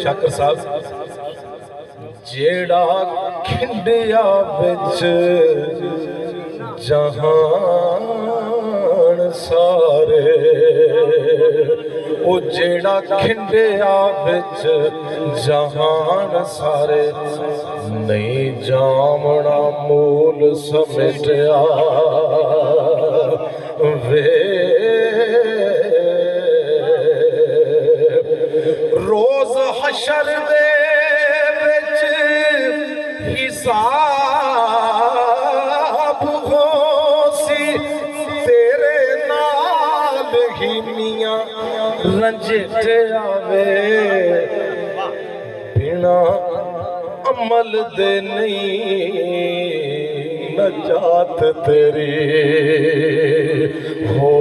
शाकर साहब जेड़ा खिंडिया बिच जहान सारे ओ जेड़ा खिंडिया बिच जहान सारे नहीं जामना मूल समेटिया वे रोज हशर दे विच हिसाब होसी तेरे नाल ही मियां रंजित आवे बिना अमल दे नहीं नजात तेरी हो।